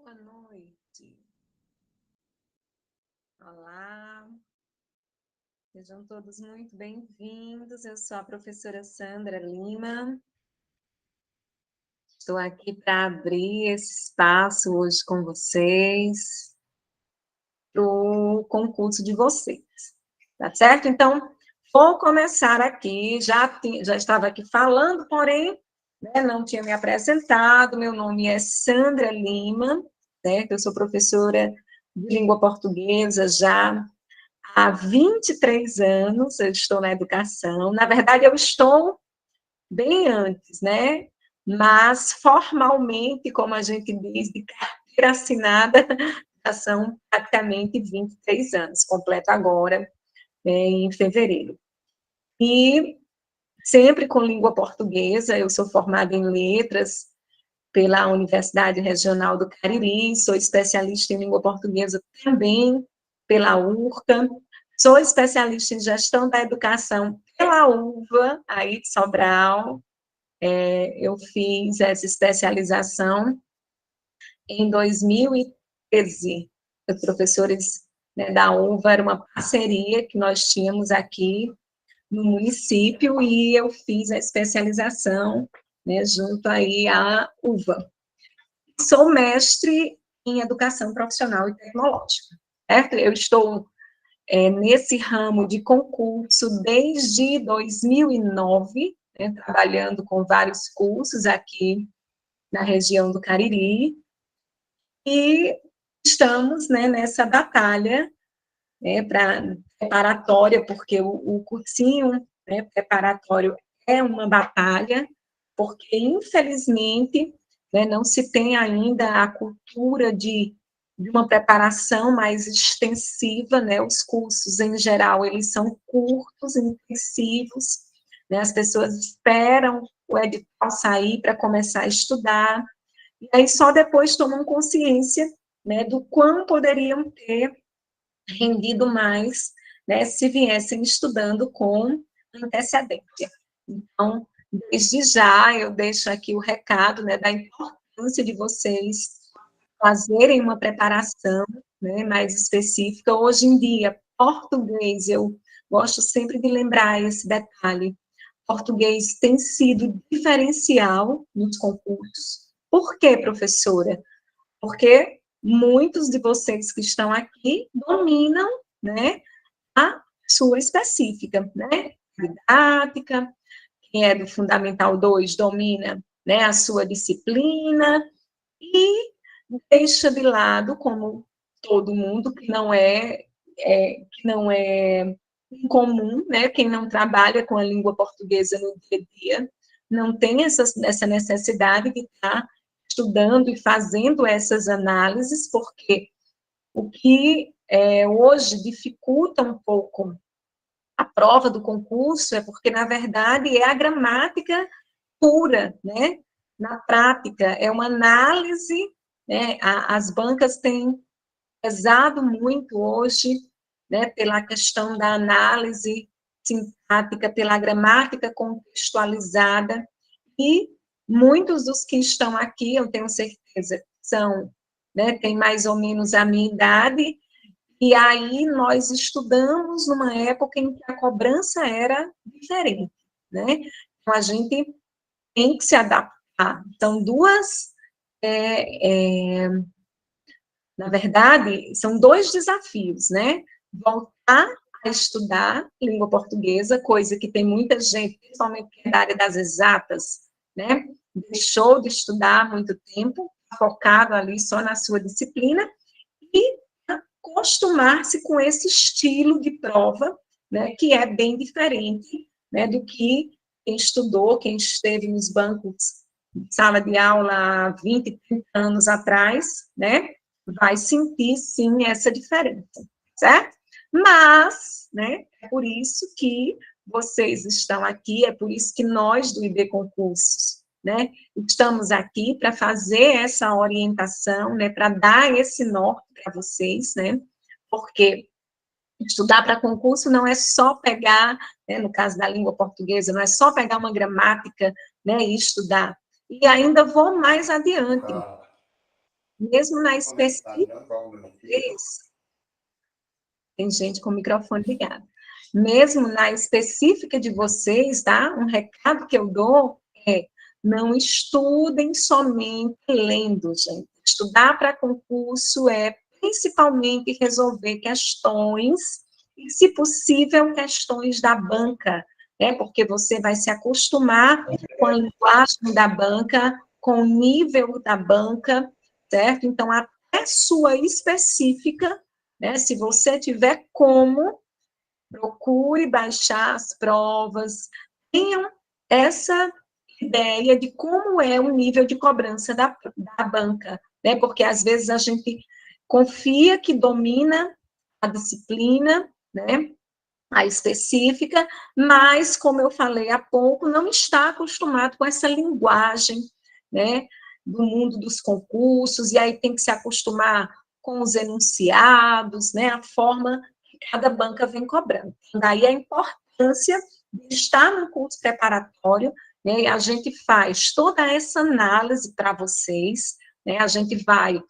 Boa noite. Olá, sejam todos muito bem-vindos. Eu sou a professora Sandra Lima. Estou aqui para abrir esse espaço hoje com vocês, para o concurso de vocês, tá certo? Então, vou começar aqui. Já estava aqui falando, porém, não tinha me apresentado. Meu nome é Sandra Lima, certo? Eu sou professora de língua portuguesa já há 23 anos. Eu estou na educação. Na verdade, eu estou bem antes, né? Mas, formalmente, como a gente diz, de carteira assinada, já são praticamente 23 anos, completo agora, em fevereiro. E sempre com língua portuguesa. Eu sou formada em letras pela Universidade Regional do Cariri, sou especialista em língua portuguesa também pela URCA, sou especialista em gestão da educação pela UVA, aí de Sobral. Eu fiz essa especialização em 2013. Os professores, né, da UVA, era uma parceria que nós tínhamos aqui no município, e eu fiz a especialização, né, junto aí à UVA. Sou mestre em educação profissional e tecnológica, certo? Eu estou nesse ramo de concurso desde 2009, né, trabalhando com vários cursos aqui na região do Cariri, e estamos, né, nessa batalha, né, preparatória, porque o cursinho, né, preparatório é uma batalha, porque, infelizmente, né, não se tem ainda a cultura de uma preparação mais extensiva, né, os cursos, em geral, eles são curtos, intensivos, né, as pessoas esperam o edital sair para começar a estudar, e aí só depois tomam consciência, né, do quão poderiam ter rendido mais, né, se viessem estudando com antecedência. Então, desde já, eu deixo aqui o recado, né, da importância de vocês fazerem uma preparação, né, mais específica. Hoje em dia, português, eu gosto sempre de lembrar esse detalhe, português tem sido diferencial nos concursos. Por quê, professora? Porque muitos de vocês que estão aqui dominam, né, a sua específica, né, didática. Quem é do Fundamental 2 domina, né, a sua disciplina, e deixa de lado, como todo mundo, que não é incomum, né, quem não trabalha com a língua portuguesa no dia a dia, não tem essa necessidade de estar estudando e fazendo essas análises, porque o que hoje dificulta um pouco a prova do concurso é porque, na verdade, é a gramática pura, né? Na prática, é uma análise, né? As bancas têm pesado muito hoje, né, pela questão da análise sintática, pela gramática contextualizada, e muitos dos que estão aqui, eu tenho certeza, são, né, têm mais ou menos a minha idade, e aí nós estudamos numa época em que a cobrança era diferente, né? Então, a gente tem que se adaptar. São duas, na verdade, são dois desafios, né? Voltar a estudar língua portuguesa, coisa que tem muita gente, principalmente da área das exatas, né? Deixou de estudar há muito tempo, focado ali só na sua disciplina, e acostumar-se com esse estilo de prova, né, que é bem diferente, né, do que quem estudou, quem esteve nos bancos de sala de aula há 20, 30 anos atrás, né, vai sentir, sim, essa diferença, certo? Mas, né, é por isso que vocês estão aqui, é por isso que nós do IB Concursos, né, estamos aqui para fazer essa orientação, né, para dar esse norte para vocês, né, porque estudar para concurso não é só pegar, né, no caso da língua portuguesa, não é só pegar uma gramática, né, e estudar. E ainda vou mais adiante. mesmo na específica, tem gente com o microfone ligado, mesmo na específica de vocês, tá? Um recado que eu dou é, não estudem somente lendo, gente. Estudar para concurso é principalmente resolver questões, e, se possível, questões da banca, né? Porque você vai se acostumar com a linguagem da banca, com o nível da banca, certo? Então, até sua específica, né? Se você tiver como, procure baixar as provas, tenham essa ideia de como é o nível de cobrança da banca, né? Porque às vezes a gente confia que domina a disciplina, né? A específica, mas, como eu falei há pouco, não está acostumado com essa linguagem, né? Do mundo dos concursos, e aí tem que se acostumar com os enunciados, né? A forma que cada banca vem cobrando. Daí a importância de estar no curso preparatório, né? E a gente faz toda essa análise para vocês, né? A gente vai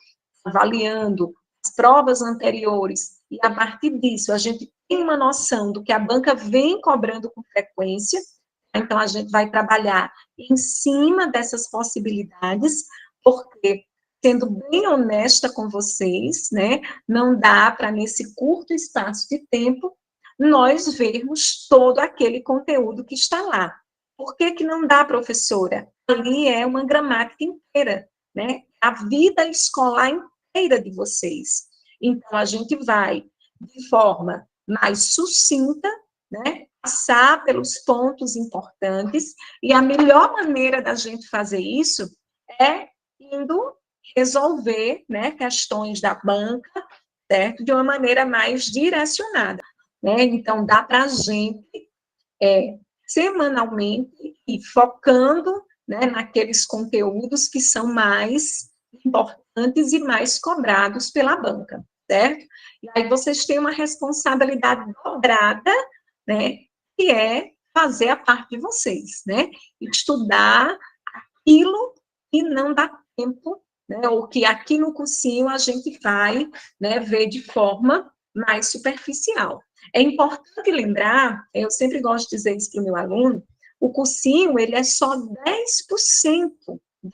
avaliando as provas anteriores, e a partir disso a gente tem uma noção do que a banca vem cobrando com frequência, então a gente vai trabalhar em cima dessas possibilidades, porque, sendo bem honesta com vocês, né, não dá para, nesse curto espaço de tempo, nós vermos todo aquele conteúdo que está lá. Por que que não dá, professora? Ali é uma gramática inteira, né? A vida escolar inteira de vocês. Então, a gente vai, de forma mais sucinta, né, passar pelos pontos importantes, e a melhor maneira da gente fazer isso é indo resolver, né, questões da banca, certo? De uma maneira mais direcionada, né? Então, dá para a gente, semanalmente, e focando, né, naqueles conteúdos que são mais importantes e mais cobrados pela banca, certo? E aí vocês têm uma responsabilidade dobrada, né, que é fazer a parte de vocês, né? Estudar aquilo que não dá tempo, né, ou que aqui no cursinho a gente vai, né, ver de forma mais superficial. É importante lembrar, eu sempre gosto de dizer isso para o meu aluno, o cursinho, ele é só 10%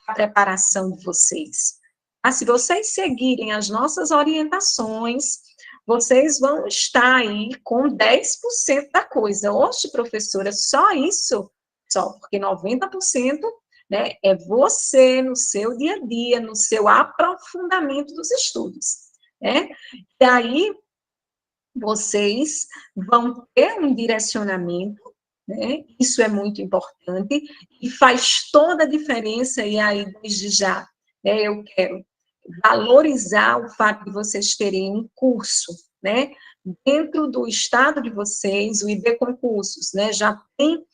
da preparação de vocês. Mas se vocês seguirem as nossas orientações, vocês vão estar aí com 10% da coisa. Oxe, professora, só isso? Só, porque 90%, né, é você no seu dia a dia, no seu aprofundamento dos estudos, né? E aí, vocês vão ter um direcionamento, né? Isso é muito importante e faz toda a diferença. E aí, desde já, né, eu quero valorizar o fato de vocês terem um curso, né? Dentro do estado de vocês, o IB Concursos, né, já tem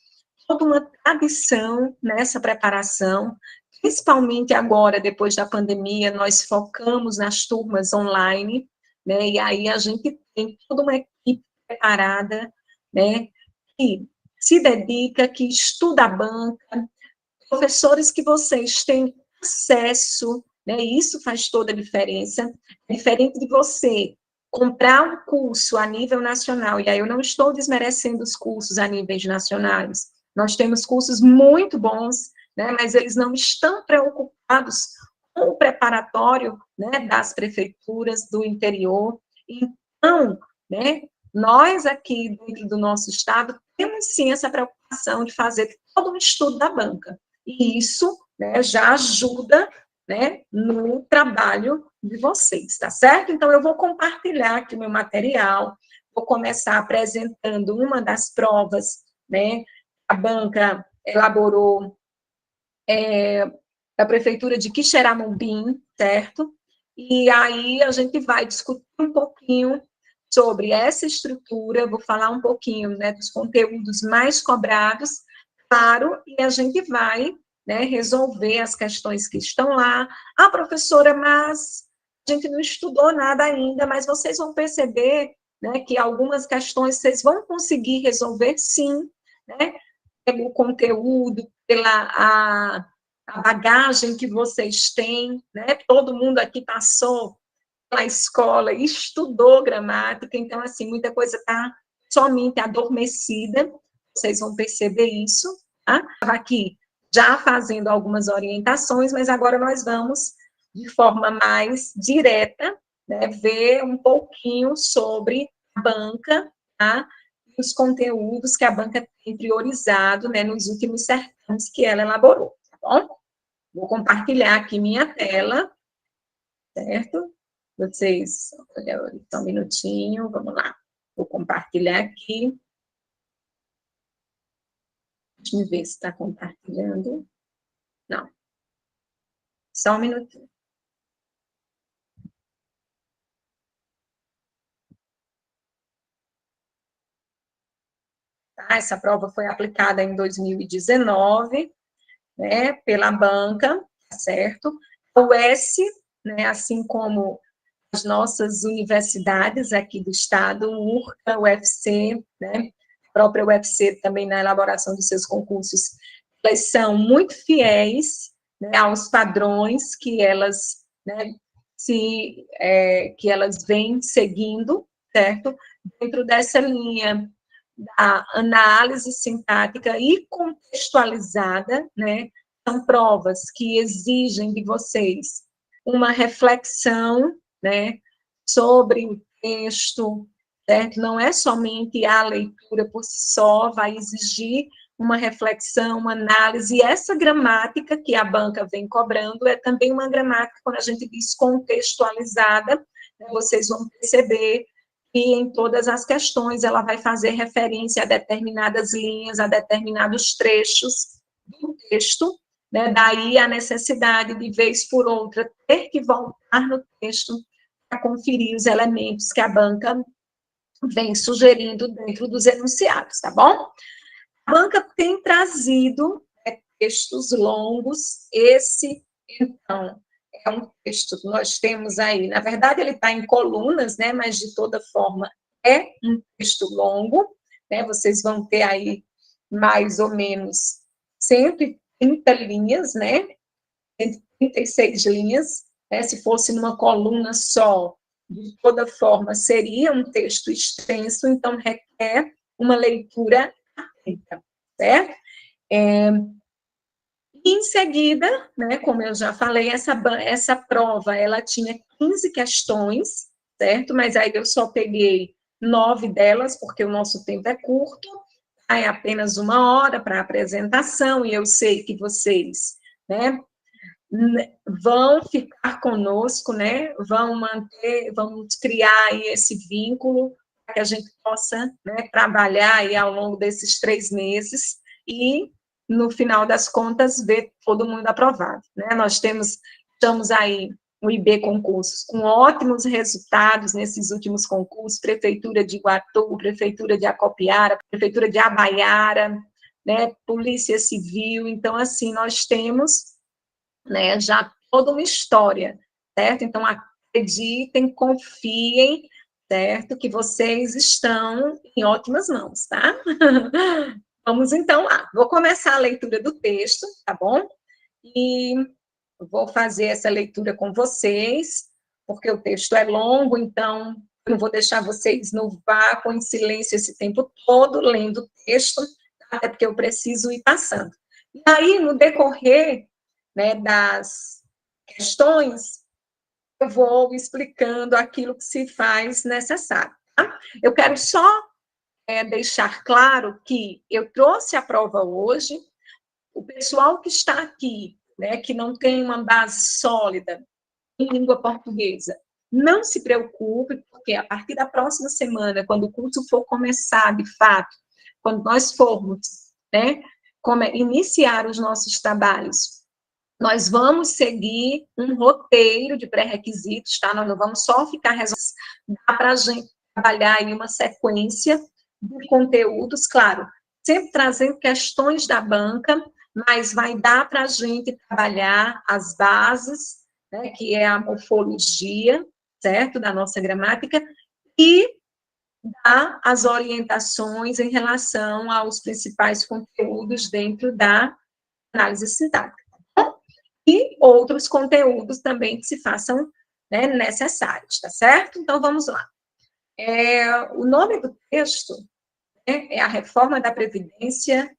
toda uma tradição nessa preparação, principalmente agora, depois da pandemia, nós focamos nas turmas online, né, e aí a gente tem toda uma equipe preparada, né, que se dedica, que estuda a banca, professores que vocês têm acesso, né, isso faz toda a diferença, diferente de você comprar um curso a nível nacional, e aí eu não estou desmerecendo os cursos a níveis nacionais, nós temos cursos muito bons, né, mas eles não estão preocupados com o preparatório, né, das prefeituras do interior. Então, né, nós aqui dentro do nosso estado temos sim essa preocupação de fazer todo um estudo da banca, e isso, né, já ajuda, né, no trabalho de vocês, tá certo? Então, eu vou compartilhar aqui o meu material, vou começar apresentando uma das provas, né, a banca elaborou, da Prefeitura de Quixeramobim, certo? E aí a gente vai discutir um pouquinho sobre essa estrutura, vou falar um pouquinho, né, dos conteúdos mais cobrados, claro, e a gente vai, né, resolver as questões que estão lá. Ah, professora, mas a gente não estudou nada ainda, mas vocês vão perceber, né, que algumas questões vocês vão conseguir resolver sim, né, pelo conteúdo, pela a bagagem que vocês têm, né? Todo mundo aqui passou pela escola, estudou gramática, então, assim, muita coisa está somente adormecida, vocês vão perceber isso, tá? Estava aqui já fazendo algumas orientações, mas agora nós vamos, de forma mais direta, né, ver um pouquinho sobre a banca, tá? E os conteúdos que a banca tem priorizado, né, nos últimos certames que ela elaborou, tá bom? Vou compartilhar aqui minha tela, certo? Vocês, olha, só um minutinho, vamos lá. Vou compartilhar aqui. Deixa eu ver se está compartilhando. Não. Só um minutinho. Tá? Essa prova foi aplicada em 2019, né, pela banca, certo? A UES, né, assim como as nossas universidades aqui do estado, o URCA, o UFC, né, a própria UFC também na elaboração dos seus concursos, elas são muito fiéis, né, aos padrões que elas, né, que elas vêm seguindo, certo? Dentro dessa linha da análise sintática e contextualizada, né? São provas que exigem de vocês uma reflexão, né, sobre o texto, certo? Não é somente a leitura por si só, vai exigir uma reflexão, uma análise, e essa gramática que a banca vem cobrando é também uma gramática, quando a gente diz contextualizada, né, vocês vão perceber que em todas as questões ela vai fazer referência a determinadas linhas, a determinados trechos do texto, né? Daí a necessidade de, vez por outra, ter que voltar no texto para conferir os elementos que a banca vem sugerindo dentro dos enunciados, tá bom? A banca tem trazido textos longos, esse, então, é um texto que nós temos aí, na verdade ele está em colunas, né, mas de toda forma é um texto longo, né, vocês vão ter aí mais ou menos 130 linhas, né, 136 linhas, né, se fosse numa coluna só, de toda forma seria um texto extenso, então requer uma leitura atenta, certo? E em seguida, né, como eu já falei, essa prova, ela tinha 15 questões, certo? Mas aí eu só peguei 9 delas, porque o nosso tempo é curto, é apenas 1 hora para a apresentação, e eu sei que vocês, né, vão ficar conosco, né, vão manter, vamos criar aí esse vínculo, para que a gente possa, né, trabalhar aí ao longo desses 3 meses, e no final das contas, ver todo mundo aprovado, né? Nós estamos aí, o IB Concursos, com ótimos resultados nesses últimos concursos, Prefeitura de Iguatu, Prefeitura de Acopiara, Prefeitura de Abaiara, né, Polícia Civil, então, assim, nós temos, né, já toda uma história, certo? Então, acreditem, confiem, certo? Que vocês estão em ótimas mãos, tá? Vamos então lá. Vou começar a leitura do texto, tá bom? E vou fazer essa leitura com vocês, porque o texto é longo, então eu não vou deixar vocês no vácuo, em silêncio, esse tempo todo, lendo o texto, até porque eu preciso ir passando. E aí, no decorrer, né, das questões, eu vou explicando aquilo que se faz necessário. Tá? Eu quero só deixar claro que eu trouxe a prova hoje, o pessoal que está aqui, né, que não tem uma base sólida em língua portuguesa, não se preocupe, porque a partir da próxima semana, quando o curso for começar, de fato, quando nós formos, né, iniciar os nossos trabalhos, nós vamos seguir um roteiro de pré-requisitos, tá? Nós não vamos só ficar resolvendo, dá para a gente trabalhar em uma sequência de conteúdos, claro, sempre trazendo questões da banca, mas vai dar para a gente trabalhar as bases, né, que é a morfologia, certo, da nossa gramática, e dar as orientações em relação aos principais conteúdos dentro da análise sintática. outros conteúdos também que se façam, né, necessários, tá certo? Então, vamos lá. O nome do texto, né, é a reforma da Previdência,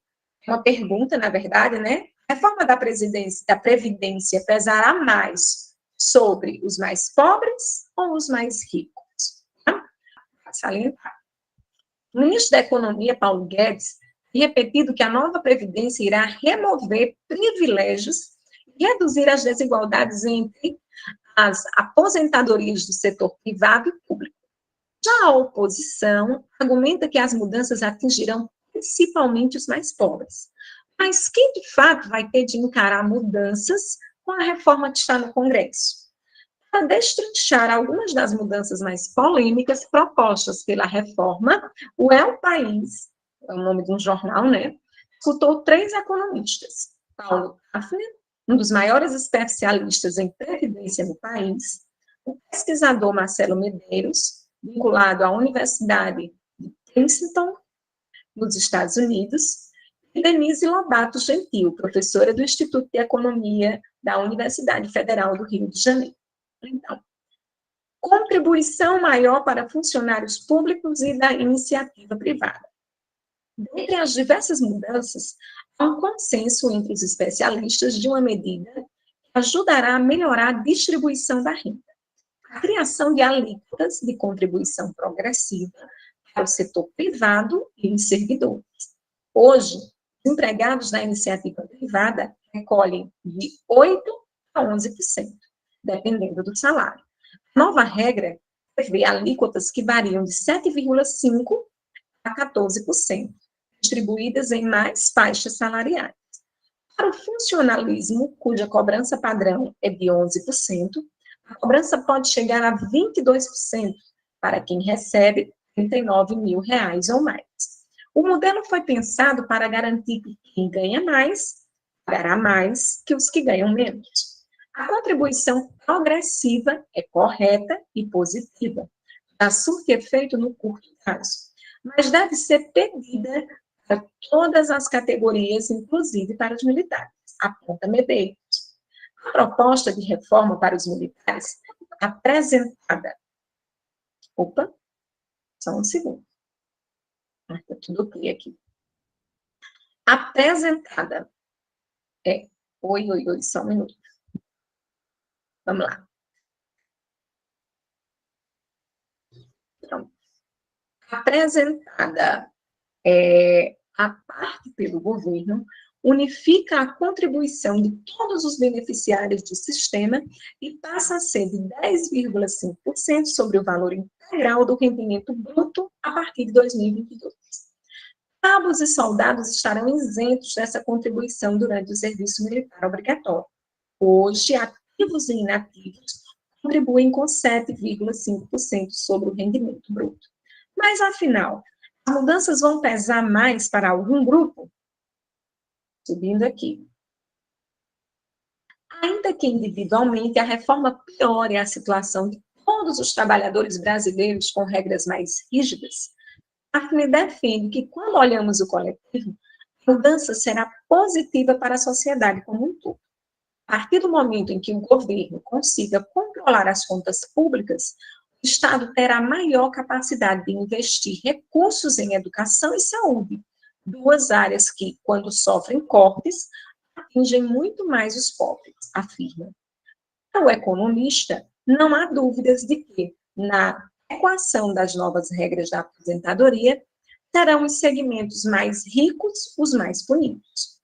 uma pergunta, na verdade, né? A reforma da Previdência pesará mais sobre os mais pobres ou os mais ricos? Tá? Salientar. O ministro da Economia, Paulo Guedes, tem repetido que a nova Previdência irá remover privilégios e reduzir as desigualdades entre as aposentadorias do setor privado e público. Já a oposição argumenta que as mudanças atingirão principalmente os mais pobres. Mas quem, de fato, vai ter de encarar mudanças com a reforma que está no Congresso? Para destrinchar algumas das mudanças mais polêmicas propostas pela reforma, o El País, é o nome de um jornal, né, escutou 3 economistas: Paulo Hafner, um dos maiores especialistas em previdência no país, o pesquisador Marcelo Medeiros, vinculado à Universidade de Princeton, nos Estados Unidos, e Denise Lobato Gentil, professora do Instituto de Economia da Universidade Federal do Rio de Janeiro. Então, contribuição maior para funcionários públicos e da iniciativa privada. Dentre as diversas mudanças, há um consenso entre os especialistas de uma medida que ajudará a melhorar a distribuição da renda. A criação de alíquotas de contribuição progressiva para o setor privado e os servidores. Hoje, os empregados da iniciativa privada recolhem de 8% a 11%, dependendo do salário. A nova regra prevê alíquotas que variam de 7,5% a 14%, distribuídas em mais faixas salariais. Para o funcionalismo, cuja cobrança padrão é de 11%, a cobrança pode chegar a 22% para quem recebe R$ 39 mil ou mais. O modelo foi pensado para garantir que quem ganha mais pagará mais que os que ganham menos. A contribuição progressiva é correta e positiva, dá surte efeito no curto prazo, mas deve ser pedida para todas as categorias, inclusive para os militares, aponta Medeiros. A proposta de reforma para os militares apresentada. Opa, só um segundo. Está tudo ok aqui. Apresentada. Oi, só um minuto. Vamos lá. Então, apresentada a parte pelo governo, unifica a contribuição de todos os beneficiários do sistema e passa a ser de 10,5% sobre o valor integral do rendimento bruto a partir de 2022. Cabos e soldados estarão isentos dessa contribuição durante o serviço militar obrigatório. Hoje, ativos e inativos contribuem com 7,5% sobre o rendimento bruto. Mas, afinal, as mudanças vão pesar mais para algum grupo? Subindo aqui. Ainda que individualmente, a reforma piore a situação de todos os trabalhadores brasileiros com regras mais rígidas, a FNE defende que, quando olhamos o coletivo, a mudança será positiva para a sociedade como um todo. A partir do momento em que o governo consiga controlar as contas públicas, o Estado terá maior capacidade de investir recursos em educação e saúde, 2 áreas que, quando sofrem cortes, atingem muito mais os pobres, afirma. Para o economista, não há dúvidas de que, na equação das novas regras da aposentadoria, serão os segmentos mais ricos os mais punidos.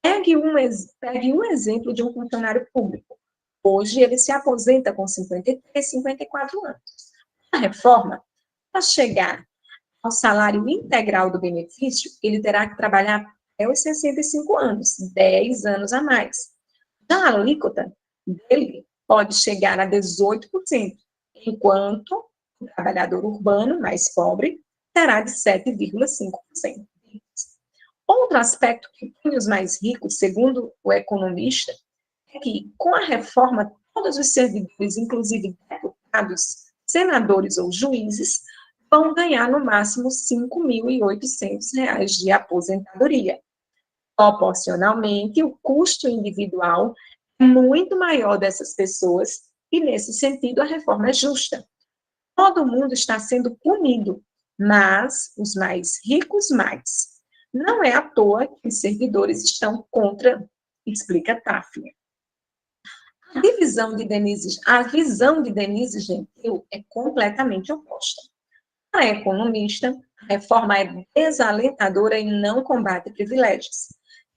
Pegue um exemplo de um funcionário público. Hoje, ele se aposenta com 53, 54 anos. A reforma, para chegar ao salário integral do benefício, ele terá que trabalhar até os 65 anos, 10 anos a mais. Já a alíquota dele pode chegar a 18%, enquanto o trabalhador urbano mais pobre terá de 7,5%. Outro aspecto que põe os mais ricos, segundo o economista, é que, com a reforma, todos os servidores, inclusive deputados, senadores ou juízes, vão ganhar no máximo R$ 5.800 de aposentadoria. Proporcionalmente, o custo individual muito maior dessas pessoas, e, nesse sentido, a reforma é justa. Todo mundo está sendo punido, mas os mais ricos mais. Não é à toa que os servidores estão contra, explica Tafner. A visão de Denise Gentil é completamente oposta. Para a economista, a reforma é desalentadora e não combate privilégios.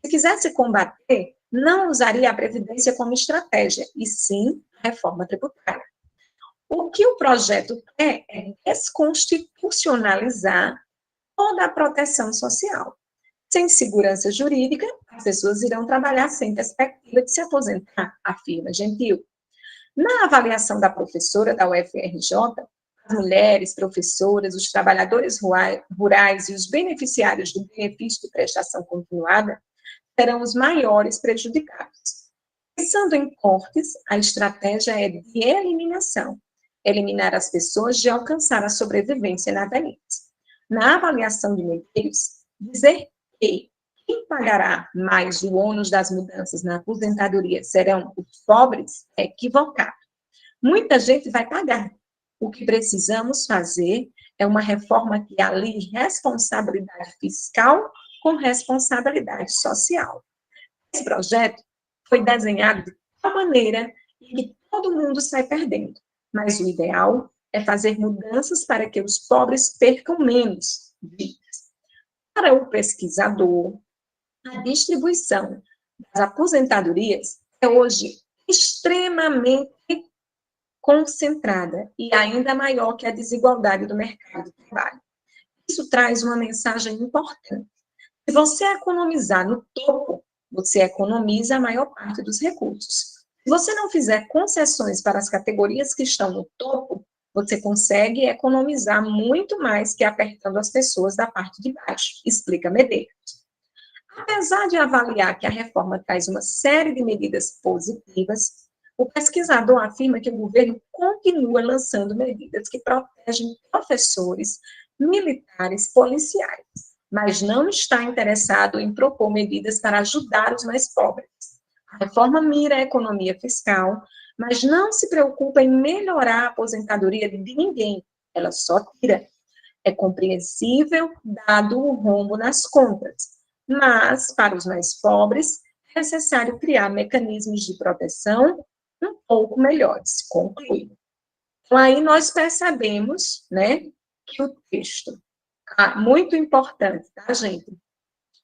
Se quisesse combater, não usaria a Previdência como estratégia, e sim a reforma tributária. O que o projeto quer é desconstitucionalizar toda a proteção social. Sem segurança jurídica, as pessoas irão trabalhar sem perspectiva de se aposentar, afirma Gentil. Na avaliação da professora da UFRJ, as mulheres, professoras, os trabalhadores rurais e os beneficiários do benefício de prestação continuada serão os maiores prejudicados. Pensando em cortes, a estratégia é de eliminação, eliminar as pessoas de alcançar a sobrevivência na velhice. Na avaliação de Medeiros, dizer que quem pagará mais o ônus das mudanças na aposentadoria serão os pobres é equivocado. Muita gente vai pagar. O que precisamos fazer é uma reforma que alie responsabilidade fiscal com responsabilidade social. Esse projeto foi desenhado de tal maneira que todo mundo sai perdendo, mas o ideal é fazer mudanças para que os pobres percam menos vidas. Para o pesquisador, a distribuição das aposentadorias é hoje extremamente concentrada e ainda maior que a desigualdade do mercado de trabalho. Isso traz uma mensagem importante. Se você economizar no topo, você economiza a maior parte dos recursos. Se você não fizer concessões para as categorias que estão no topo, você consegue economizar muito mais que apertando as pessoas da parte de baixo, explica Medeiros. Apesar de avaliar que a reforma traz uma série de medidas positivas, o pesquisador afirma que o governo continua lançando medidas que protegem professores, militares, policiais, mas não está interessado em propor medidas para ajudar os mais pobres. A reforma mira a economia fiscal, mas não se preocupa em melhorar a aposentadoria de ninguém, ela só tira. É compreensível, dado o rombo nas contas, mas, para os mais pobres, é necessário criar mecanismos de proteção um pouco melhores, conclui. Então, aí nós percebemos, né, que o texto, muito importante, tá, gente?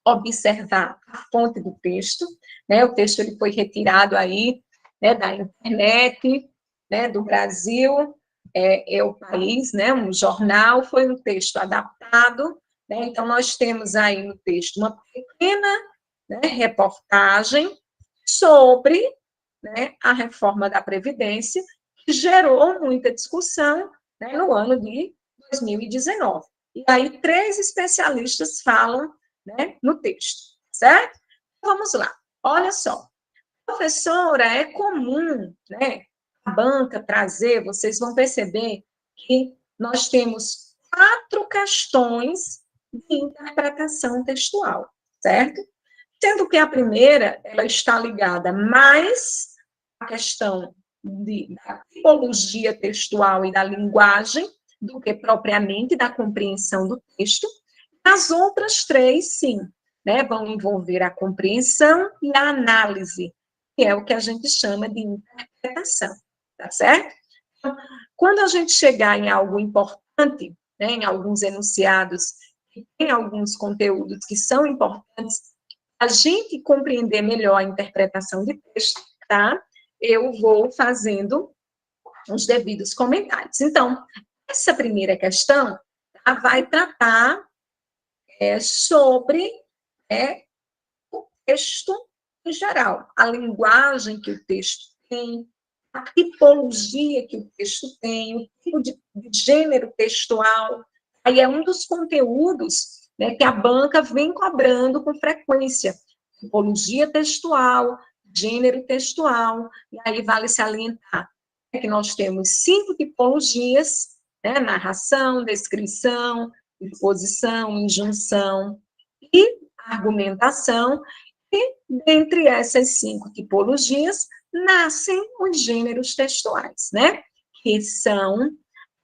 Observar a fonte do texto, né, o texto ele foi retirado aí, né, da internet, né, do Brasil, é o país, né, um jornal, foi um texto adaptado, né, então nós temos aí no texto uma pequena, né, reportagem sobre, né, a reforma da Previdência, que gerou muita discussão, né, no ano de 2019. E aí 3 especialistas falam, né, no texto, certo? Vamos lá. Olha só. Professora, é comum, né, a banca trazer, vocês vão perceber que nós temos 4 questões de interpretação textual, certo? Sendo que a primeira, ela está ligada mais à questão da tipologia textual e da linguagem, do que propriamente da compreensão do texto. As outras 3, sim, né, vão envolver a compreensão e a análise, que é o que a gente chama de interpretação, tá certo? Então, quando a gente chegar em algo importante, né, em alguns enunciados, que tem alguns conteúdos que são importantes, a gente compreender melhor a interpretação de texto, tá? Eu vou fazendo os devidos comentários. Então, essa primeira questão, tá, vai tratar sobre o texto em geral, a linguagem que o texto tem, a tipologia que o texto tem, o tipo de gênero textual. Aí é um dos conteúdos, né, que a banca vem cobrando com frequência. Tipologia textual, gênero textual, e aí vale salientar que nós temos 5 tipologias, né, narração, descrição, exposição, injunção e argumentação, e dentre essas 5 tipologias, nascem os gêneros textuais, né? Que são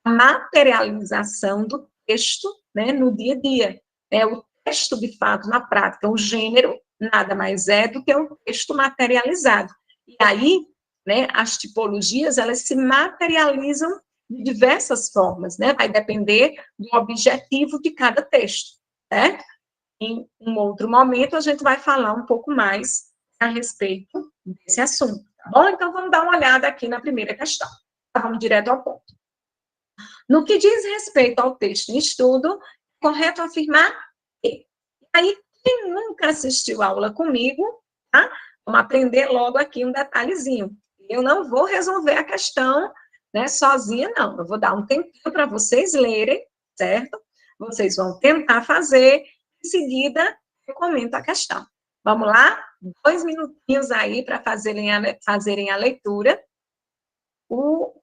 a materialização do texto, né, no dia a dia. É o texto, de fato, na prática. O gênero nada mais é do que um texto materializado. E aí, né, as tipologias, elas se materializam de diversas formas, né? Vai depender do objetivo de cada texto, né? Em um outro momento, a gente vai falar um pouco mais a respeito desse assunto, tá bom? Então, vamos dar uma olhada aqui na primeira questão. Vamos direto ao ponto. No que diz respeito ao texto em estudo, é correto afirmar que. Aí, quem nunca assistiu aula comigo, tá? Vamos aprender logo aqui um detalhezinho. Eu não vou resolver a questão, né, sozinha, não. Eu vou dar um tempinho para vocês lerem, certo? Vocês vão tentar fazer, em seguida, eu comento a questão. Vamos lá? 2 minutinhos aí para fazerem a leitura. O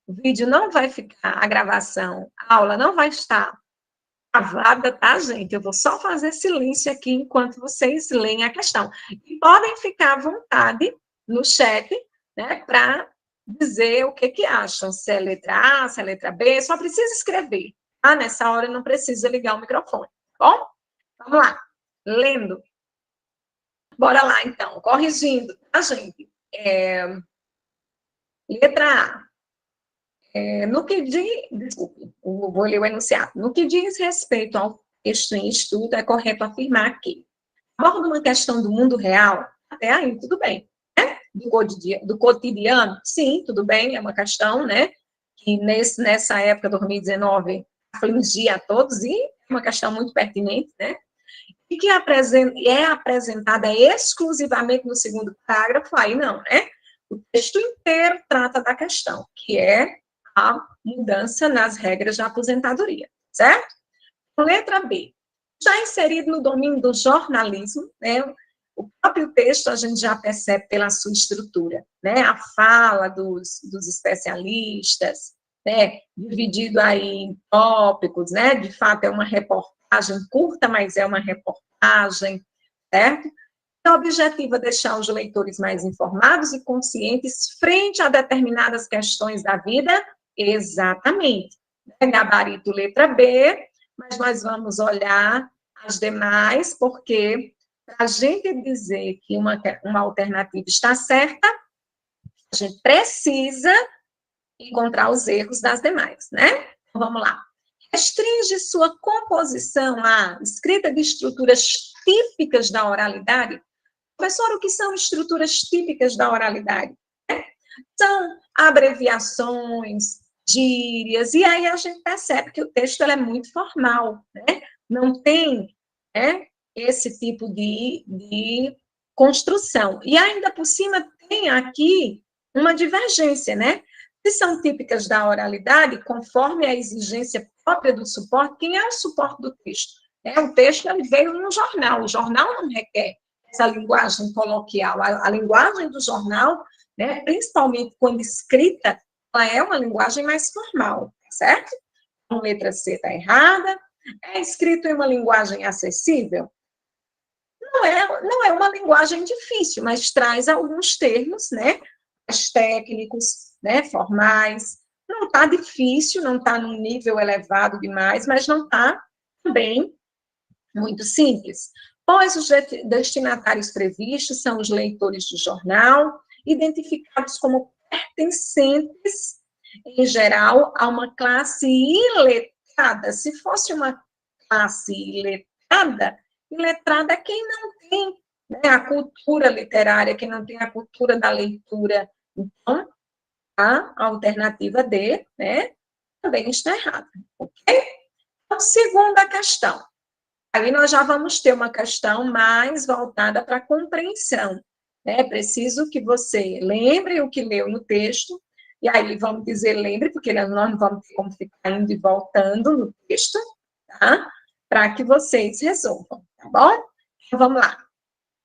vídeo não vai ficar, a gravação, a aula não vai estar gravada, tá, gente? Eu vou só fazer silêncio aqui enquanto vocês leem a questão. E podem ficar à vontade no chat, né, para dizer o que acham, se é letra A, se é letra B, só precisa escrever, tá? Nessa hora não precisa ligar o microfone, tá bom? Vamos lá, lendo. Bora lá, então, corrigindo, tá, gente? Letra A. No que diz, desculpe, vou ler o enunciado. No que diz respeito ao texto em estudo, é correto afirmar que aborda uma questão do mundo real, até aí tudo bem, né? Do cotidiano, sim, tudo bem, é uma questão, né? Que nessa época, 2019, afligia a todos e é uma questão muito pertinente, né? E que é apresentada exclusivamente no segundo parágrafo, aí não, né? O texto inteiro trata da questão, que é a mudança nas regras de aposentadoria, certo? Letra B. Já inserido no domínio do jornalismo, né? O próprio texto a gente já percebe pela sua estrutura, né? A fala dos especialistas, né? Dividido aí em tópicos, né? De fato, é uma reportagem curta, mas é uma reportagem, certo? O objetivo é deixar os leitores mais informados e conscientes frente a determinadas questões da vida. Exatamente. Gabarito letra B, mas nós vamos olhar as demais, porque para a gente dizer que uma alternativa está certa, a gente precisa encontrar os erros das demais, né? Então, vamos lá. Restringe sua composição à escrita de estruturas típicas da oralidade. Professor, o que são estruturas típicas da oralidade? São abreviações, gírias, e aí a gente percebe que o texto é muito formal, né? Não tem, né, esse tipo de construção. E ainda por cima tem aqui uma divergência, né? Se são típicas da oralidade, conforme a exigência própria do suporte, quem é o suporte do texto? O texto ele veio no jornal, o jornal não requer essa linguagem coloquial, a linguagem do jornal, né, principalmente quando escrita, ela é uma linguagem mais formal, certo? A letra C está errada. É escrito em uma linguagem acessível? Não é uma linguagem difícil, mas traz alguns termos, né, mais técnicos, né, formais. Não está difícil, não está num nível elevado demais, mas não está também muito simples. Pois os destinatários previstos são os leitores do jornal, identificados como pertencentes, em geral, a uma classe iletrada. Se fosse uma classe iletrada é quem não tem, né, a cultura literária, quem não tem a cultura da leitura. Então, a alternativa D, né, também está errada, ok? Então, segunda questão. Aí nós já vamos ter uma questão mais voltada para a compreensão. É preciso que você lembre o que leu no texto, e aí vamos dizer lembre, porque nós não vamos ter como ficar indo e voltando no texto, tá? Para que vocês resolvam, tá bom? Então, vamos lá.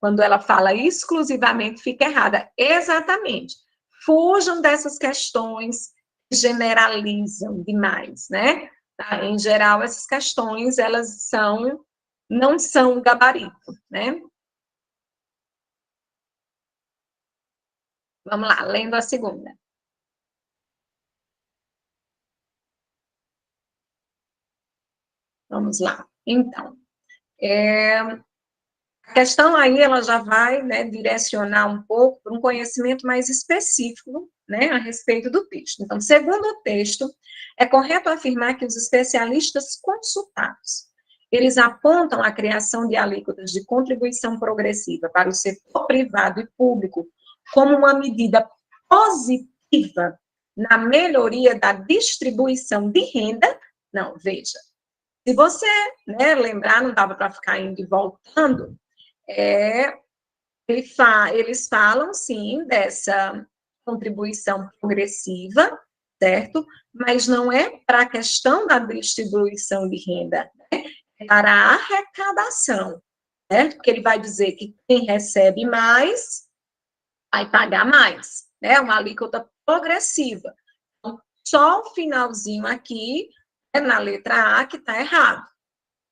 Quando ela fala exclusivamente, fica errada. Exatamente. Fujam dessas questões que generalizam demais, né? Tá? Em geral, essas questões, elas não são gabarito, né? Vamos lá, lendo a segunda. Vamos lá. Então, a questão aí, ela já vai, né, direcionar um pouco para um conhecimento mais específico, né, a respeito do texto. Então, segundo o texto, é correto afirmar que os especialistas consultados, eles apontam a criação de alíquotas de contribuição progressiva para o setor privado e público como uma medida positiva na melhoria da distribuição de renda. Não, veja, se você, né, lembrar, não dava para ficar indo e voltando, é, eles falam, sim, dessa contribuição progressiva, certo? Mas não é para a questão da distribuição de renda, né? É para a arrecadação, certo? Porque ele vai dizer que quem recebe mais vai pagar mais, né? Uma alíquota progressiva. Então, só o finalzinho aqui, né, na letra A, que está errado.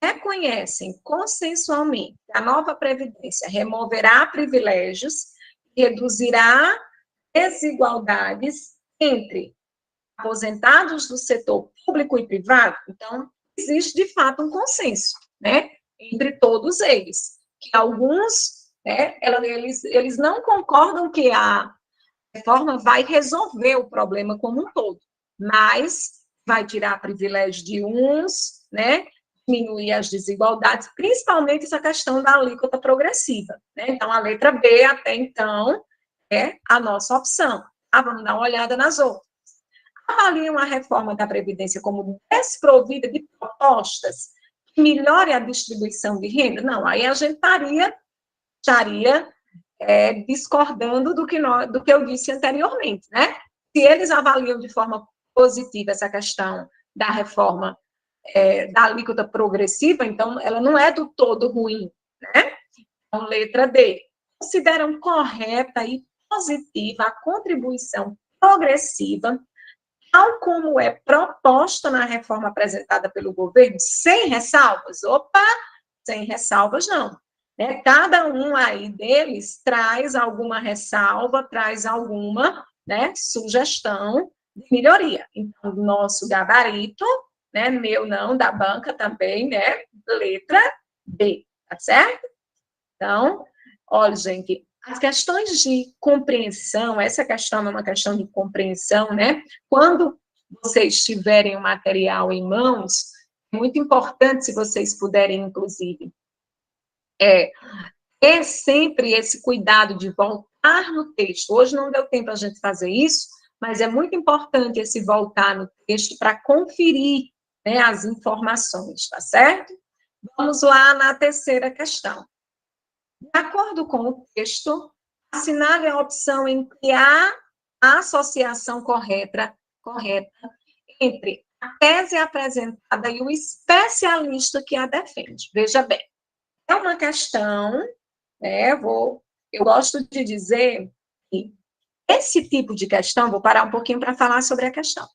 Reconhecem consensualmente que a nova Previdência removerá privilégios e reduzirá desigualdades entre aposentados do setor público e privado. Então, existe, de fato, um consenso, né, entre todos eles, que alguns, né, eles não concordam que a reforma vai resolver o problema como um todo, mas vai tirar privilégio de uns, né, diminuir as desigualdades, principalmente essa questão da alíquota progressiva, né? Então, a letra B, até então, é a nossa opção. Ah, vamos dar uma olhada nas outras. Avaliam a reforma da Previdência como desprovida de propostas que melhore a distribuição de renda? Não, aí a gente estaria discordando do que eu disse anteriormente, né? Se eles avaliam de forma positiva essa questão da reforma da alíquota progressiva, então ela não é do todo ruim, né? Então, letra D. Consideram correta e positiva a contribuição progressiva, tal como é proposta na reforma apresentada pelo governo, sem ressalvas? Opa, sem ressalvas não. Né? Cada um aí deles traz alguma ressalva, traz alguma, né, sugestão de melhoria. Então, nosso gabarito, né, meu não, da banca também, né, letra B, tá certo? Então, olha, gente, as questões de compreensão, essa questão é uma questão de compreensão, né? Quando vocês tiverem o material em mãos, é muito importante, se vocês puderem, inclusive, ter sempre esse cuidado de voltar no texto. Hoje não deu tempo a gente fazer isso, mas é muito importante esse voltar no texto para conferir, né, as informações, tá certo? Vamos lá na terceira questão. De acordo com o texto, assinale a opção em que há a associação correta entre a tese apresentada e o especialista que a defende. Veja bem, é uma questão, né, eu gosto de dizer que esse tipo de questão, vou parar um pouquinho para falar sobre a questão.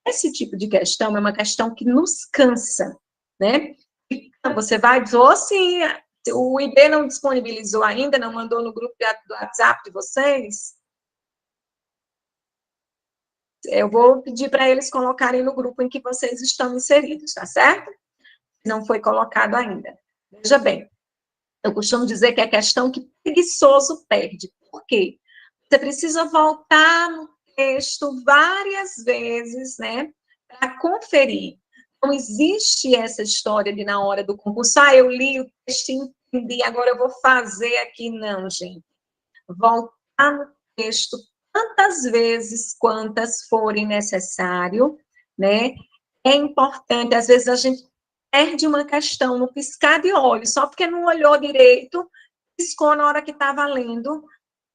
Esse tipo de questão é uma questão que nos cansa, né? Você vai dizer, ou se o IB não disponibilizou ainda, não mandou no grupo do WhatsApp de vocês, eu vou pedir para eles colocarem no grupo em que vocês estão inseridos, tá certo? Não foi colocado ainda. Veja bem, eu costumo dizer que é questão que preguiçoso perde. Por quê? Você precisa voltar no texto várias vezes, né, para conferir. Não existe essa história de, na hora do concurso, eu li o texto e entendi, agora eu vou fazer aqui. Não, gente. Voltar no texto tantas vezes quantas forem necessário, né? É importante, às vezes a gente perde uma questão no piscar de olhos, só porque não olhou direito, piscou na hora que estava lendo,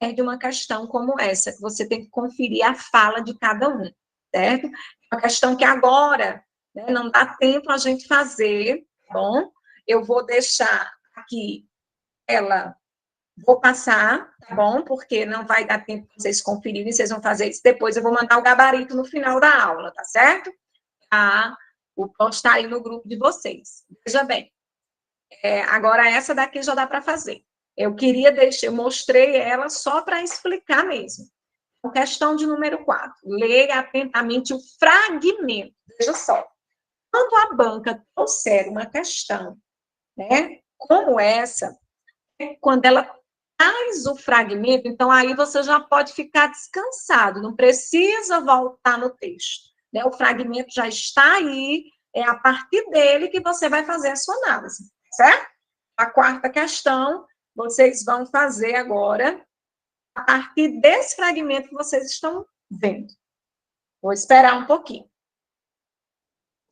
perde uma questão como essa, que você tem que conferir a fala de cada um, certo? Uma questão que agora, né, não dá tempo a gente fazer, tá bom? Eu vou deixar aqui ela, vou passar, tá bom? Porque não vai dar tempo para vocês conferirem, vocês vão fazer isso depois, eu vou mandar o gabarito no final da aula, tá certo? Tá? Vou postar aí no grupo de vocês. Veja bem, agora essa daqui já dá para fazer. Eu queria deixar, eu mostrei ela só para explicar mesmo. Questão de número 4. Leia atentamente o fragmento. Veja só. Quando a banca trouxer uma questão, né, como essa, quando ela traz o fragmento, então aí você já pode ficar descansado, não precisa voltar no texto. Né? O fragmento já está aí, é a partir dele que você vai fazer a sua análise, certo? A quarta questão, vocês vão fazer agora a partir desse fragmento que vocês estão vendo. Vou esperar um pouquinho.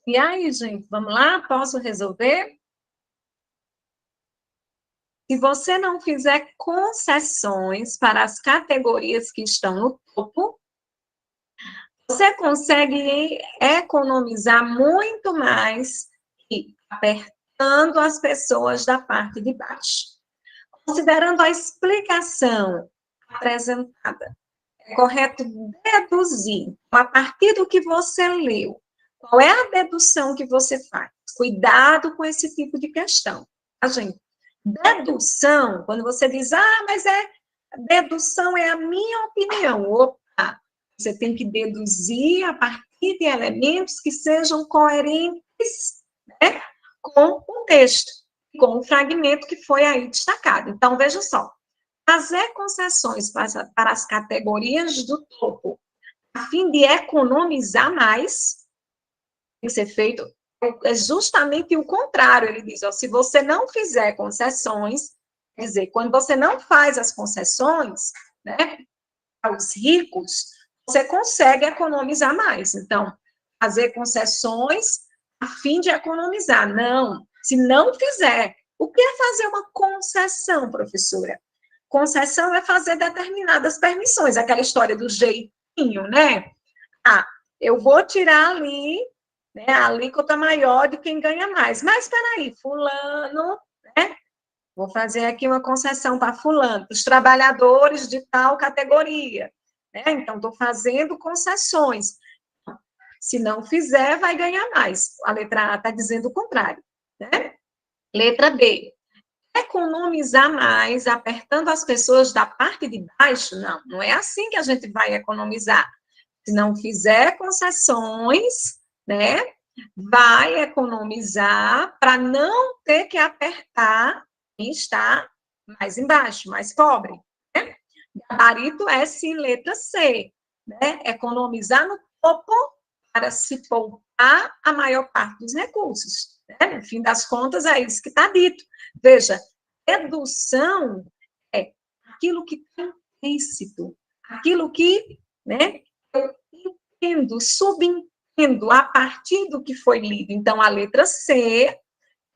E aí, gente, vamos lá? Posso resolver? Se você não fizer concessões para as categorias que estão no topo, você consegue economizar muito mais que apertando as pessoas da parte de baixo. Considerando a explicação apresentada, é correto deduzir, a partir do que você leu, qual é a dedução que você faz? Cuidado com esse tipo de questão, tá, gente? Dedução, quando você diz, mas dedução é a minha opinião. Opa, você tem que deduzir a partir de elementos que sejam coerentes, né, com o texto, com o fragmento que foi aí destacado. Então, veja só, fazer concessões para as categorias do topo, a fim de economizar mais, tem que ser feito é justamente o contrário. Ele diz, se você não fizer concessões, quer dizer, quando você não faz as concessões, né, aos ricos, você consegue economizar mais. Então, fazer concessões a fim de economizar. Não, se não fizer. O que é fazer uma concessão, professora? Concessão é fazer determinadas permissões, aquela história do jeitinho, né? Eu vou tirar ali, né, a alíquota maior de quem ganha mais. Mas, espera aí, fulano, né? Vou fazer aqui uma concessão para fulano, os trabalhadores de tal categoria. Né? Então, estou fazendo concessões. Se não fizer, vai ganhar mais. A letra A está dizendo o contrário. Né? Letra B. Economizar mais apertando as pessoas da parte de baixo? Não, não é assim que a gente vai economizar. Se não fizer concessões, né, vai economizar para não ter que apertar quem está mais embaixo, mais pobre. Né? Gabarito é sim letra C. Né? Economizar no topo para se poupar a maior parte dos recursos. Né? No fim das contas, é isso que está dito. Veja, dedução é aquilo que está implícito, aquilo que, né, eu entendo, subentendo a partir do que foi lido. Então, a letra C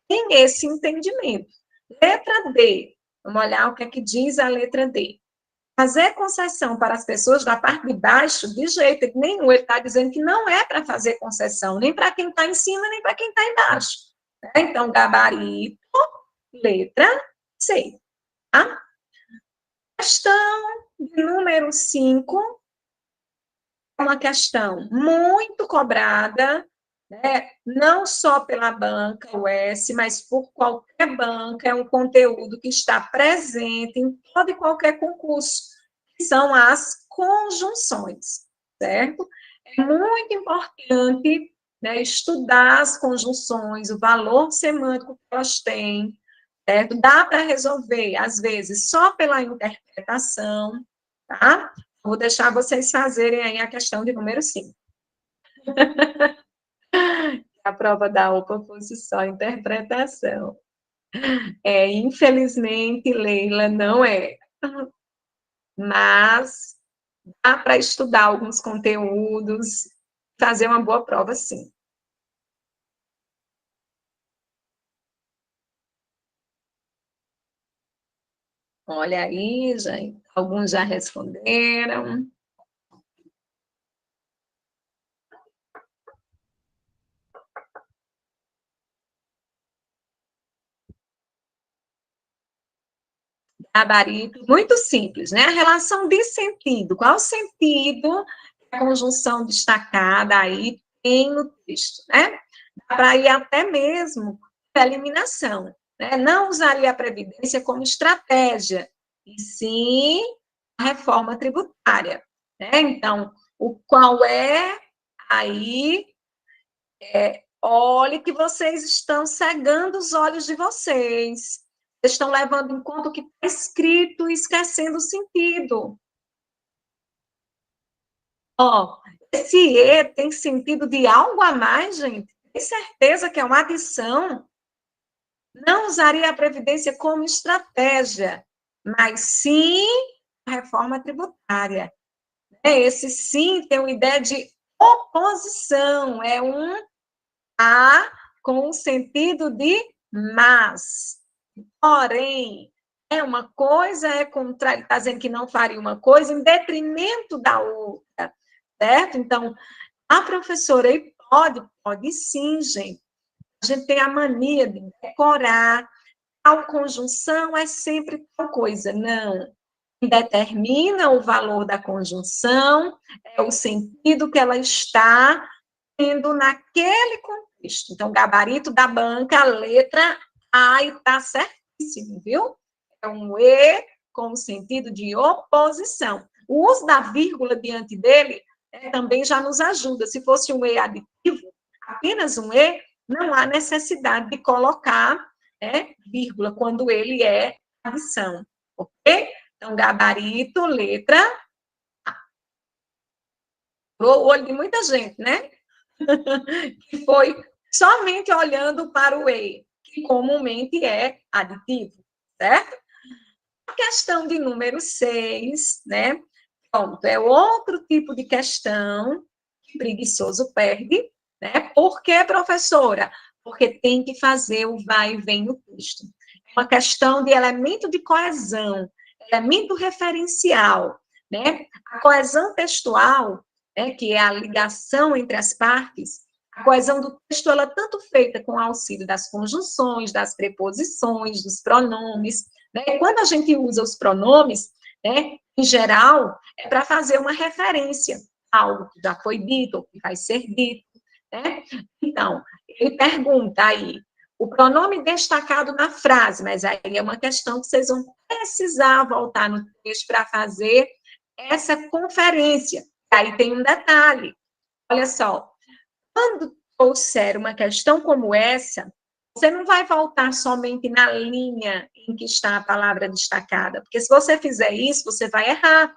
tem esse entendimento. Letra D, vamos olhar o que é que diz a letra D. Fazer concessão para as pessoas da parte de baixo, de jeito nenhum, ele está dizendo que não é para fazer concessão, nem para quem está em cima, nem para quem está embaixo. Então, gabarito, letra C. Tá? Questão de número 5, uma questão muito cobrada, né? Não só pela banca UES, mas por qualquer banca, é um conteúdo que está presente em todo e qualquer concurso, que são as conjunções, certo? É muito importante, né, estudar as conjunções, o valor semântico que elas têm, certo? Dá para resolver, às vezes, só pela interpretação, tá? Vou deixar vocês fazerem aí a questão de número 5. A prova da UPA fosse só interpretação. Infelizmente, Leila, não é. Mas dá para estudar alguns conteúdos, fazer uma boa prova, sim. Olha aí, gente, alguns já responderam. Gabarito, muito simples, né? A relação de sentido. Qual o sentido que a conjunção destacada aí tem no texto, né? Dá para ir até mesmo para eliminação, né? Não usaria a Previdência como estratégia, e sim a reforma tributária. né? Então, o qual é, aí, olhe que vocês estão cegando os olhos de vocês. Vocês estão levando em conta o que está escrito e esquecendo o sentido. Ó, esse E tem sentido de algo a mais, gente? Tem certeza que é uma adição? Não usaria a Previdência como estratégia, mas sim a reforma tributária. Esse sim tem uma ideia de oposição, é um A com o sentido de mas. Porém, uma coisa é contrário, está dizendo que não faria uma coisa em detrimento da outra, certo? Então, a professora aí pode sim, gente. A gente tem a mania de decorar, tal conjunção é sempre tal coisa. Não. Determina o valor da conjunção, é o sentido que ela está tendo naquele contexto. Então, gabarito da banca, letra A, e está certíssimo, viu? É um E com o sentido de oposição. O uso da vírgula diante dele também já nos ajuda. Se fosse um E aditivo, apenas um E, não há necessidade de colocar vírgula quando ele é adição, ok? Então, gabarito, letra, o olho de muita gente, né? Que foi somente olhando para o E, que comumente é aditivo, certo? A questão de número 6, né? Pronto, é outro tipo de questão que preguiçoso perde, né? Por que, professora? Porque tem que fazer o vai e vem no texto. É uma questão de elemento de coesão, elemento referencial, né? A coesão textual, que é a ligação entre as partes, a coesão do texto, ela é tanto feita com auxílio das conjunções, das preposições, dos pronomes, né? E quando a gente usa os pronomes, né, em geral, é para fazer uma referência a algo que já foi dito, ou que vai ser dito, né? Então, ele pergunta aí, o pronome destacado na frase, mas aí é uma questão que vocês vão precisar voltar no texto para fazer essa conferência. Aí tem um detalhe, olha só, quando trouxer uma questão como essa, você não vai voltar somente na linha em que está a palavra destacada, porque se você fizer isso, você vai errar,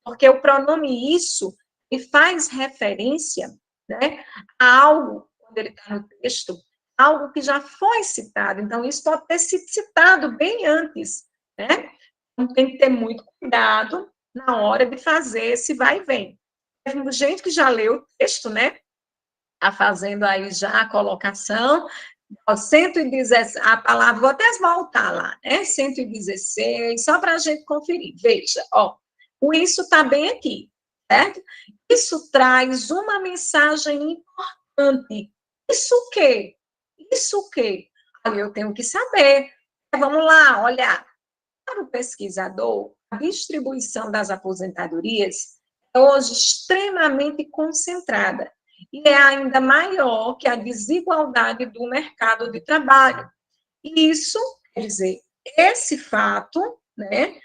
porque o pronome isso ele faz referência, né, a algo, quando ele está no texto, algo que já foi citado, então isso pode ter sido citado bem antes, né? Então tem que ter muito cuidado na hora de fazer esse vai e vem. Tem gente que já leu o texto, né? Está fazendo aí já a colocação, 116, a palavra, vou até voltar lá, né? 116, só para a gente conferir. Veja, ó, o isso está bem aqui, certo? Isso traz uma mensagem importante. Isso o quê? Isso o quê? Aí eu tenho que saber. Vamos lá, olhar. Para o pesquisador, a distribuição das aposentadorias é hoje extremamente concentrada e é ainda maior que a desigualdade do mercado de trabalho. E isso, quer dizer, esse fato, né,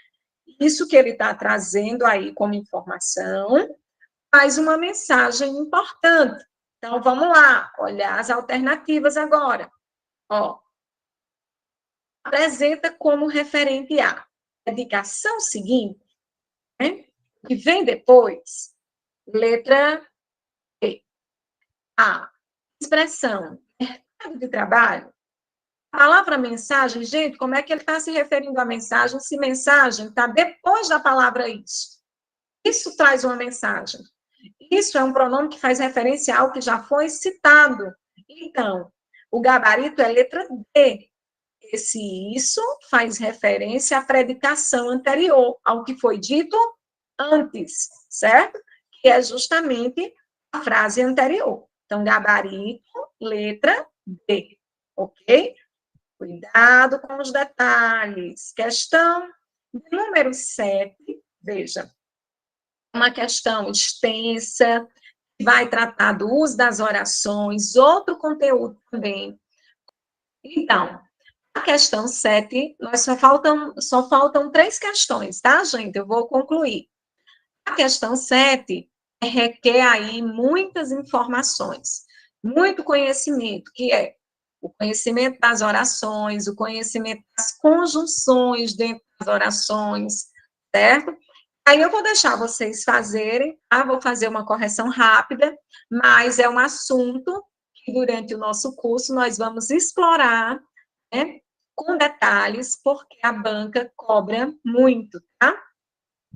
isso que ele está trazendo aí como informação, faz uma mensagem importante. Então, vamos lá, olhar as alternativas agora. Ó, apresenta como referente a indicação seguinte, né, que vem depois, letra E. A. Expressão, mercado de trabalho. A palavra mensagem, gente, como é que ele está se referindo à mensagem, se mensagem está depois da palavra isso? Isso traz uma mensagem. Isso é um pronome que faz referência ao que já foi citado. Então, o gabarito é letra D. Esse isso faz referência à predicação anterior, ao que foi dito antes, certo? Que é justamente a frase anterior. Então, gabarito, letra D, ok? Cuidado com os detalhes. Questão número 7, veja, uma questão extensa, vai tratar do uso das orações, outro conteúdo também. Então, a questão 7, nós só faltam 3 questões, tá, gente? Eu vou concluir. A questão 7 requer aí muitas informações, muito conhecimento, que é o conhecimento das orações, o conhecimento das conjunções dentro das orações, certo? Aí eu vou deixar vocês fazerem, tá? Vou fazer uma correção rápida, mas é um assunto que durante o nosso curso nós vamos explorar, né, com detalhes, porque a banca cobra muito, tá?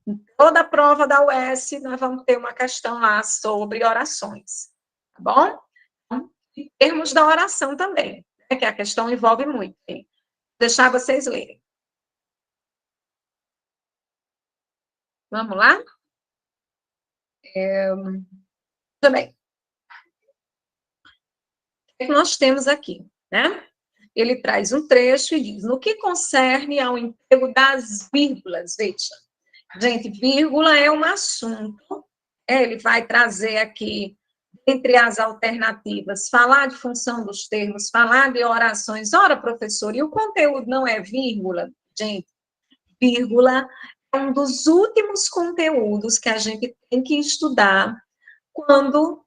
Em toda a prova da UES, nós vamos ter uma questão lá sobre orações, tá bom? Então, em termos da oração também, né, que a questão envolve muito. Hein? Vou deixar vocês lerem. Vamos lá? Também. O que nós temos aqui, né? Ele traz um trecho e diz: no que concerne ao emprego das vírgulas, veja. Gente, vírgula é um assunto, ele vai trazer aqui, entre as alternativas, falar de função dos termos, falar de orações. Ora, professor, e o conteúdo não é vírgula? Gente, vírgula é um dos últimos conteúdos que a gente tem que estudar quando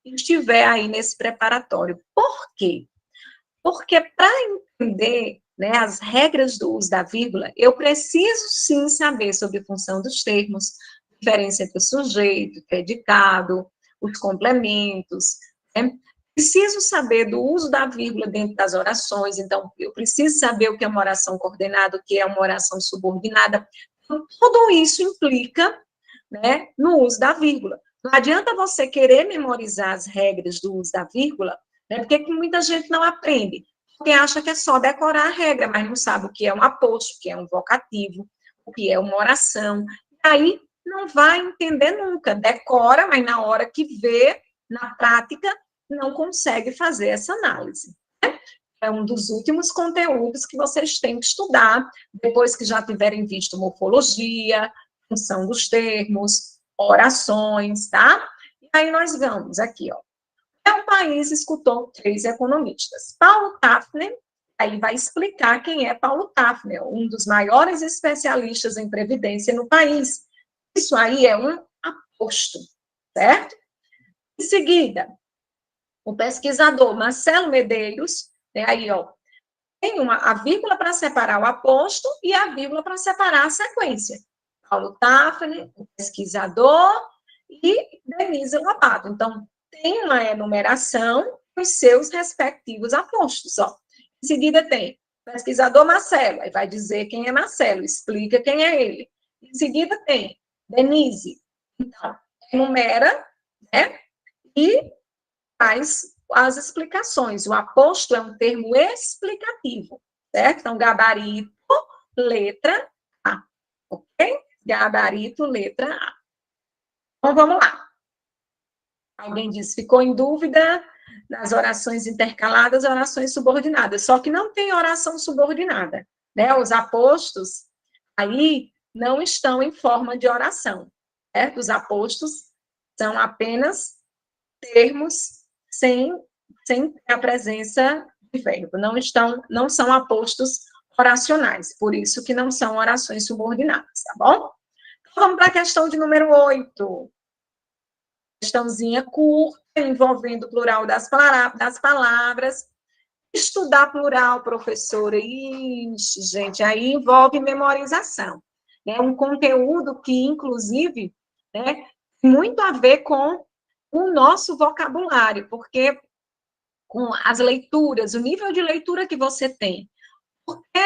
estiver aí nesse preparatório. Por quê? Porque para entender, né, as regras do uso da vírgula, eu preciso sim saber sobre a função dos termos, diferença entre o sujeito, predicado, os complementos, né? Preciso saber do uso da vírgula dentro das orações, então eu preciso saber o que é uma oração coordenada, o que é uma oração subordinada. Então, tudo isso implica, né, no uso da vírgula. Não adianta você querer memorizar as regras do uso da vírgula, né, porque muita gente não aprende, porque acha que é só decorar a regra, mas não sabe o que é um aposto, o que é um vocativo, o que é uma oração. E aí não vai entender nunca, decora, mas na hora que vê, na prática, não consegue fazer essa análise. Né? É um dos últimos conteúdos que vocês têm que estudar, depois que já tiverem visto morfologia, função dos termos, orações, tá? E aí nós vamos aqui, ó. O país escutou 3 economistas. Paulo Tafner, aí vai explicar quem é Paulo Tafner, um dos maiores especialistas em previdência no país. Isso aí é um aposto, certo? Em seguida, o pesquisador Marcelo Medeiros, né, aí, ó, tem a vírgula para separar o aposto e a vírgula para separar a sequência. Paulo Tafner, o pesquisador, e Denise Lobato. Então, tem uma enumeração dos seus respectivos apostos. Ó. Em seguida, tem pesquisador Marcelo, aí vai dizer quem é Marcelo, explica quem é ele. Em seguida, tem Denise. Então, enumera, né? E faz as explicações. O aposto é um termo explicativo, certo? Então, gabarito, letra A, ok? Gabarito, letra A. Então, vamos lá. Alguém disse, ficou em dúvida nas orações intercaladas e orações subordinadas. Só que não tem oração subordinada, né? Os apostos aí não estão em forma de oração, certo? Os apostos são apenas termos sem a presença de verbo. Não são apostos oracionais, por isso que não são orações subordinadas, tá bom? Então, vamos para a questão de número 8. Questãozinha curta, envolvendo o plural das palavras. Estudar plural, professora, ixi, gente, aí envolve memorização. É um conteúdo que, inclusive, né, tem muito a ver com o nosso vocabulário, porque com as leituras, o nível de leitura que você tem. Porque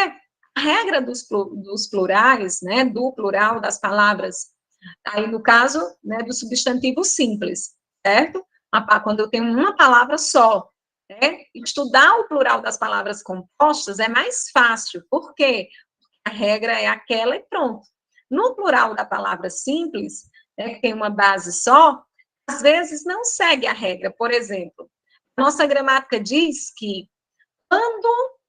a regra dos plurais, né, do plural das palavras, aí no caso, né, do substantivo simples, certo? Quando eu tenho uma palavra só, né, estudar o plural das palavras compostas é mais fácil, porque a regra é aquela e pronto. No plural da palavra simples, né, que tem uma base só, às vezes não segue a regra. Por exemplo, nossa gramática diz que quando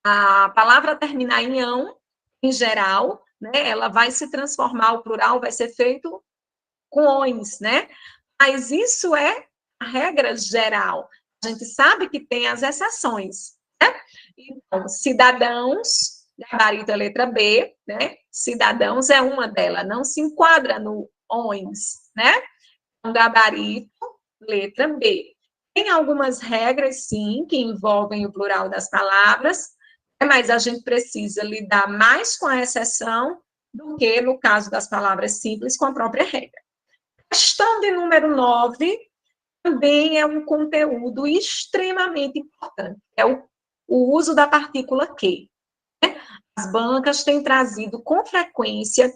a palavra terminar em ão, em geral, né, ela vai se transformar, o plural vai ser feito com ões, né? Mas isso é a regra geral. A gente sabe que tem as exceções, né? Então, cidadãos, gabarito é letra B, né? cidadãos é uma delas, não se enquadra no ONS, né? Um gabarito, letra B. Tem algumas regras, sim, que envolvem o plural das palavras, mas a gente precisa lidar mais com a exceção do que, no caso das palavras simples, com a própria regra. Questão de número 9 também é um conteúdo extremamente importante, é o uso da partícula que. As bancas têm trazido com frequência,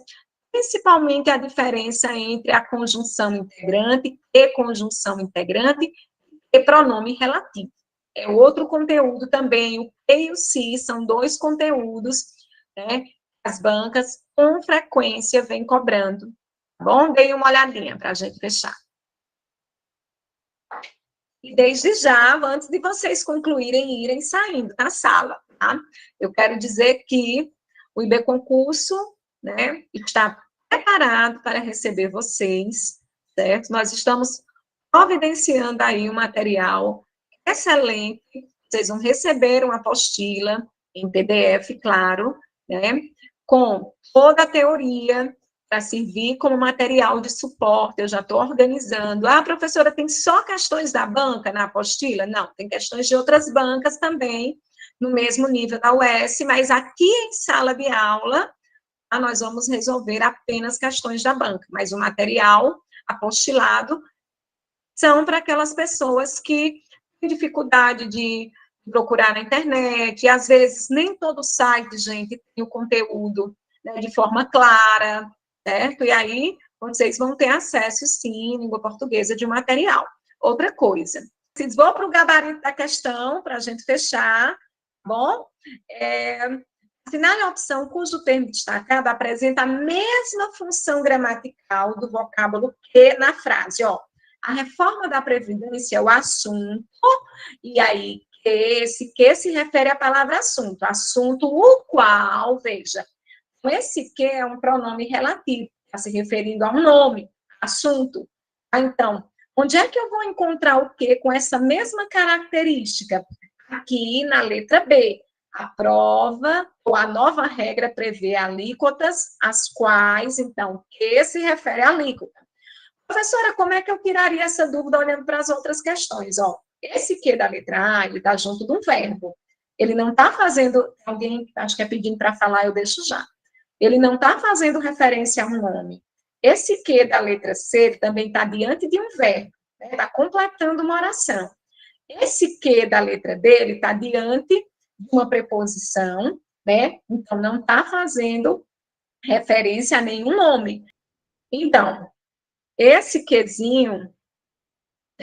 principalmente a diferença entre a conjunção integrante e conjunção integrante e pronome relativo. É outro conteúdo também, o que e o se são dois conteúdos, né, as bancas com frequência vêm cobrando. Tá bom? Dei uma olhadinha para a gente fechar. E desde já, antes de vocês concluírem e irem saindo da sala, tá? Eu quero dizer que o IB Concurso, né, está preparado para receber vocês, certo? Nós estamos providenciando aí um material excelente, vocês vão receber uma apostila em PDF, claro, né, com toda a teoria, para servir como material de suporte, eu já estou organizando. Ah, professora, tem só questões da banca na apostila? Não, tem questões de outras bancas também, no mesmo nível da UES, mas aqui em sala de aula, nós vamos resolver apenas questões da banca, mas o material apostilado são para aquelas pessoas que têm dificuldade de procurar na internet, e às vezes nem todo site, gente, tem o conteúdo, né, de forma clara, certo? E aí, vocês vão ter acesso, sim, em língua portuguesa, de material. Outra coisa, vocês vão para o gabarito da questão, para a gente fechar, tá bom? Assinale a opção cujo termo destacado apresenta a mesma função gramatical do vocábulo que na frase, ó. A reforma da Previdência é o assunto, e aí, esse que se refere à palavra assunto o qual, veja, esse que é um pronome relativo, está se referindo a um nome, assunto. Então, onde é que eu vou encontrar o que com essa mesma característica? Aqui na letra B. A prova, ou a nova regra prevê alíquotas, as quais, então, que se refere à alíquota. Professora, como é que eu tiraria essa dúvida olhando para as outras questões? Ó, esse que da letra A, ele está junto de um verbo. Ele não está fazendo, alguém acho que é pedindo para falar, eu deixo já. Ele não está fazendo referência a um nome. Esse que da letra C também está diante de um verbo, está, né? Completando uma oração. Esse que da letra D, ele está diante de uma preposição, né? Então, não está fazendo referência a nenhum nome. Então, esse quezinho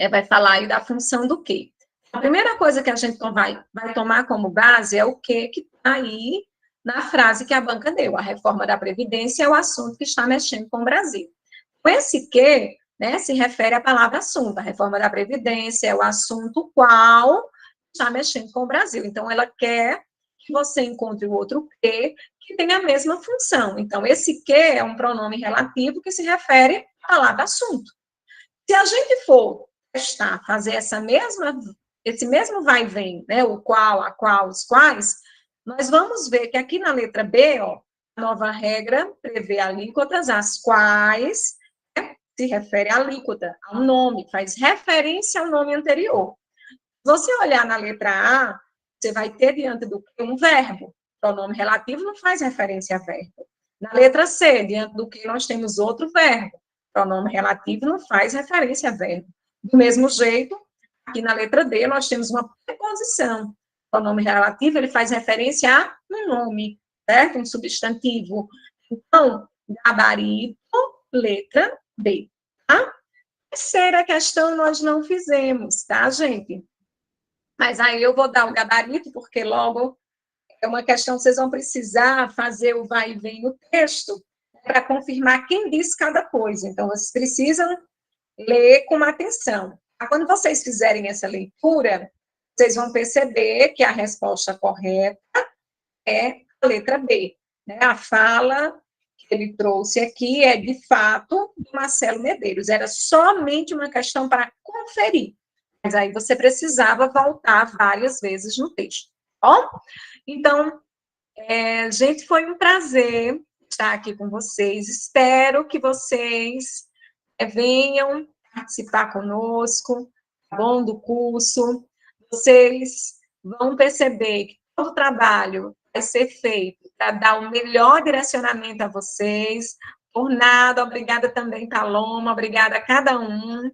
vai falar aí da função do que. A primeira coisa que a gente vai tomar como base é o que está aí na frase que a banca deu. A reforma da Previdência é o assunto que está mexendo com o Brasil. Esse que, né, se refere à palavra assunto. A reforma da Previdência é o assunto qual está mexendo com o Brasil. Então, ela quer que você encontre o outro que tem a mesma função. Então, esse que é um pronome relativo que se refere à palavra assunto. Se a gente for testar, fazer esse mesmo vai e vem, né, o qual, a qual, os quais, nós vamos ver que aqui na letra B, ó, a nova regra prevê alíquotas, as quais, né, se refere à alíquota, ao nome, faz referência ao nome anterior. Se você olhar na letra A, você vai ter diante do que um verbo. O pronome relativo não faz referência a verbo. Na letra C, diante do que nós temos outro verbo. O pronome relativo não faz referência a verbo. Do mesmo jeito, aqui na letra D, nós temos uma preposição. O pronome relativo, ele faz referência a um nome, certo? Um substantivo. Então, gabarito, letra B, tá? Terceira questão nós não fizemos, tá, gente? Mas aí eu vou dar o gabarito, porque logo é uma questão que vocês vão precisar fazer o vai e vem no texto para confirmar quem diz cada coisa. Então, vocês precisam ler com atenção. Quando vocês fizerem essa leitura, vocês vão perceber que a resposta correta é a letra B. Né? A fala que ele trouxe aqui é, de fato, do Marcelo Medeiros. Era somente uma questão para conferir. Mas aí você precisava voltar várias vezes no texto. Bom? Então, gente, foi um prazer estar aqui com vocês. Espero que vocês venham participar conosco, tá bom, do curso. Vocês vão perceber que todo o trabalho vai ser feito para dar o melhor direcionamento a vocês. Por nada, obrigada também, Paloma, obrigada a cada um.